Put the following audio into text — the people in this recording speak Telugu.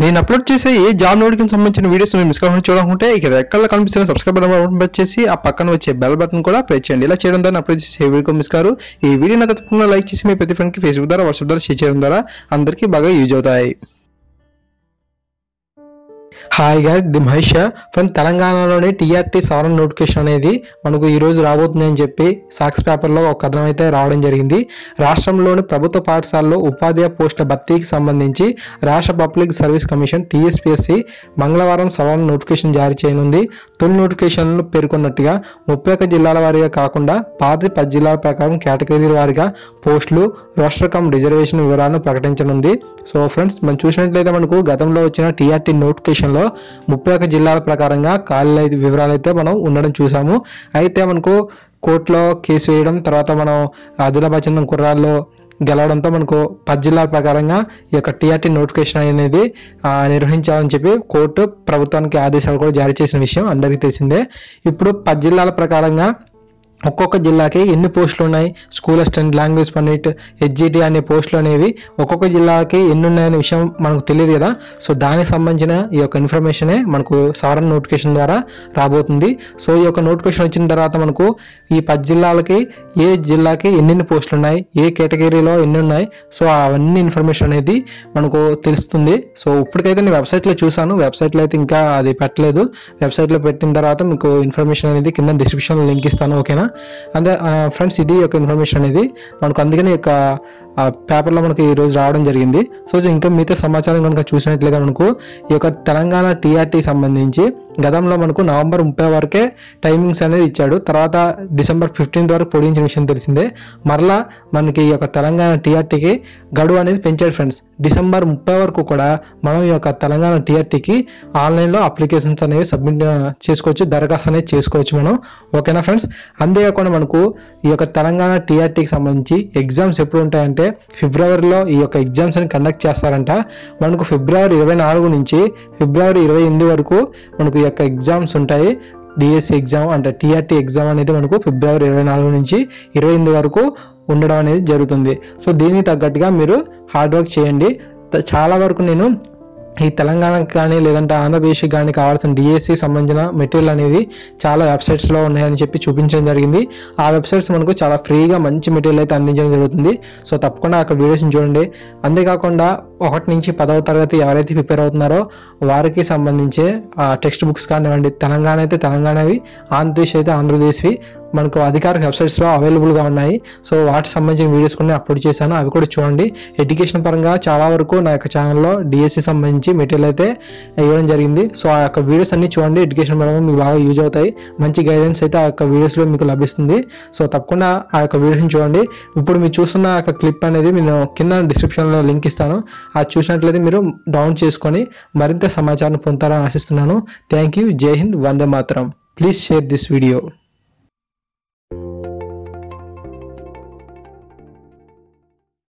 నేను అప్లోడ్ చేసే ఏ జాబ్ నోటిఫికేషన్ సంబంధించిన వీడియోస్ మీరు మిస్ కాకుండా చూడాలనుకుంటే ఇక్కడ రెక్కల్లో కనిపిస్తున్న సబ్స్క్రైబ్ బటన్ ప్రెస్ చేసి ఆ పక్కన వచ్చే బెల్ బటన్ కూడా ప్రెస్ చేయండి. ఇలా చేయడం ద్వారా అప్లోడ్ చేసే వీడియో మిస్ కారు. ఈ వీడియో నాకు తప్పకుండా లైక్ చేసి మీ ప్రతి ఫ్రెండ్కి ఫేస్బుక్ ద్వారా వాట్సాప్ ద్వారా షేర్ చేయడం ద్వారా అందరికీ బాగా యూజ్ అవుతాయి. Hi guys, the Mahesh from తెలంగాణలోని టీఆర్టీ సవరణ నోటిఫికేషన్ అనేది మనకు ఈరోజు రాబోతుంది అని చెప్పి సాక్షి పేపర్లో ఒక కథనం అయితే రావడం జరిగింది. రాష్ట్రంలోని ప్రభుత్వ పాఠశాలలో ఉపాధ్యాయ పోస్టుల భర్తీకి సంబంధించి రాష్ట్ర పబ్లిక్ సర్వీస్ కమిషన్ టీఎస్పీఎస్సీ మంగళవారం సవరణ నోటిఫికేషన్ జారీ చేయనుంది. తొలి నోటిఫికేషన్లో పేర్కొన్నట్టుగా 31 జిల్లాల వారీగా కాకుండా పాత 10 జిల్లాల ప్రకారం కేటగిరీల వారీగా పోస్టులు రోస్టర్ కమ్ రిజర్వేషన్ వివరాలను ప్రకటించనుంది. సో ఫ్రెండ్స్, మనం చూసినట్లయితే మనకు గతంలో వచ్చిన టీఆర్టీ నోటిఫికేషన్లో 31 జిల్లాల ప్రకారంగా ఖాళీల వివరాలు అయితే మనం ఉండడం చూసాము. అయితే మనకు కోర్టులో కేసు వేయడం, తర్వాత మనం ఆదిలాబాద్ చెందిన కుర్రాల్లో గెలవడంతో మనకు 10 జిల్లాల ప్రకారంగా ఈ యొక్క టీఆర్టీ నోటిఫికేషన్ అనేది నిర్వహించాలని చెప్పి కోర్టు ప్రభుత్వానికి ఆదేశాలు కూడా జారీ చేసిన విషయం అందరికీ తెలిసిందే. ఇప్పుడు 10 జిల్లాల ప్రకారంగా ఒక్కొక్క జిల్లాకి ఎన్ని పోస్టులు ఉన్నాయి, school assistant, language Pandit, HGT అనే పోస్టులు అనేవి ఒక్కొక్క జిల్లాకి ఎన్ని ఉన్నాయనే విషయం మనకు తెలియదు కదా. సో దానికి సంబంధించిన ఈ యొక్క ఇన్ఫర్మేషనే మనకు సవరణ నోటిఫికేషన్ ద్వారా రాబోతుంది. సో ఈ యొక్క నోటిఫికేషన్ వచ్చిన తర్వాత మనకు ఈ 10 జిల్లాలకి ఏ జిల్లాకి ఎన్ని పోస్టులు ఉన్నాయి, ఏ కేటగిరీలో ఎన్ని ఉన్నాయి, సో అవన్నీ ఇన్ఫర్మేషన్ అనేది మనకు తెలుస్తుంది. సో ఇప్పటికైతే నేను వెబ్సైట్లో చూసాను, వెబ్సైట్లో అయితే ఇంకా అది పెట్టలేదు. వెబ్సైట్లో పెట్టిన తర్వాత మీకు ఇన్ఫర్మేషన్ అనేది కింద డిస్క్రిప్షన్లో లింక్ ఇస్తాను, ఓకేనా. అంతే ఫ్రెండ్స్, ఇది యొక్క ఇన్ఫర్మేషన్ అనేది మనకు అందుకని యొక్క పేపర్లో మనకి ఈరోజు రావడం జరిగింది. సో ఇంకా మిగతా సమాచారం కనుక చూసినట్లయితే మనకు ఈ యొక్క తెలంగాణ టీఆర్టీ సంబంధించి గతంలో మనకు నవంబర్ 30 వరకే టైమింగ్స్ అనేది ఇచ్చాడు. తర్వాత డిసెంబర్ 15 వరకు పొడిగించిన విషయం తెలిసిందే. మరలా మనకి ఈ యొక్క తెలంగాణ టీఆర్టీకి గడువు అనేది పెంచాడు ఫ్రెండ్స్. డిసెంబర్ 30 వరకు కూడా మనం ఈ యొక్క తెలంగాణ టీఆర్టీకి ఆన్లైన్లో అప్లికేషన్స్ అనేవి సబ్మిట్ చేసుకోవచ్చు, దరఖాస్తు అనేది చేసుకోవచ్చు మనం, ఓకేనా ఫ్రెండ్స్. అంతేకాకుండా మనకు ఈ యొక్క తెలంగాణ టీఆర్టీకి సంబంధించి ఎగ్జామ్స్ ఎప్పుడు ఉంటాయంటే ఫిబ్రవరిలో ఈ యొక్క ఎగ్జామ్స్ అని కండక్ట్ చేస్తారంట. మనకు ఫిబ్రవరి 24 నుంచి ఫిబ్రవరి 28 వరకు మనకు ఈ యొక్క ఎగ్జామ్స్ ఉంటాయి. డిఎస్సి ఎగ్జామ్ అంటే టీఆర్టీ ఎగ్జామ్ అనేది మనకు ఫిబ్రవరి 24 నుంచి 28 వరకు ఉండడం అనేది జరుగుతుంది. సో దీనికి తగ్గట్టుగా మీరు హార్డ్ వర్క్ చేయండి. చాలా వరకు నేను ఈ తెలంగాణకు కానీ లేదంటే ఆంధ్రప్రదేశ్కి కానీ కావాల్సిన డిఎస్సి సంబంధించిన మెటీరియల్ అనేది చాలా వెబ్సైట్స్లో ఉన్నాయని చెప్పి చూపించడం జరిగింది. ఆ వెబ్సైట్స్ మనకు చాలా ఫ్రీగా మంచి మెటీరియల్ అయితే అందించడం జరుగుతుంది. సో తప్పకుండా అక్కడ వీడియోస్ని చూడండి. అంతేకాకుండా 1 నుంచి 10వ తరగతి ఎవరైతే ప్రిపేర్ అవుతున్నారో వారికి సంబంధించే టెక్స్ట్ బుక్స్ కానివ్వండి, తెలంగాణ అయితే తెలంగాణవి, ఆంధ్రప్రదేశ్ అయితే ఆంధ్రప్రదేశ్వి మనకు అధికారిక వెబ్సైట్స్లో అవైలబుల్గా ఉన్నాయి. సో వాటికి సంబంధించిన వీడియోస్ కొన్ని అప్లోడ్ చేశాను, అవి కూడా చూడండి. ఎడ్యుకేషన్ పరంగా చాలా వరకు నా యొక్క ఛానల్లో డిఎస్సి సంబంధించి మెటీరియల్ అయితే ఇవ్వడం జరిగింది. సో ఆ యొక్క వీడియోస్ అన్ని చూడండి, ఎడ్యుకేషన్ పరంగా మీకు బాగా యూజ్ అవుతాయి. మంచి గైడెన్స్ అయితే ఆ యొక్క వీడియోస్లో మీకు లభిస్తుంది. సో తప్పకుండా ఆ యొక్క వీడియోస్ని చూడండి. ఇప్పుడు మీరు చూస్తున్న ఆ యొక్క క్లిప్ అనేది నేను కింద డిస్క్రిప్షన్లో లింక్ ఇస్తాను, అది చూసినట్లయితే మీరు డౌన్ చేసుకొని మరింత సమాచారం పొందుతారని ఆశిస్తున్నాను. Thank you. జై హింద్, వందే మాతరం. Please share this video.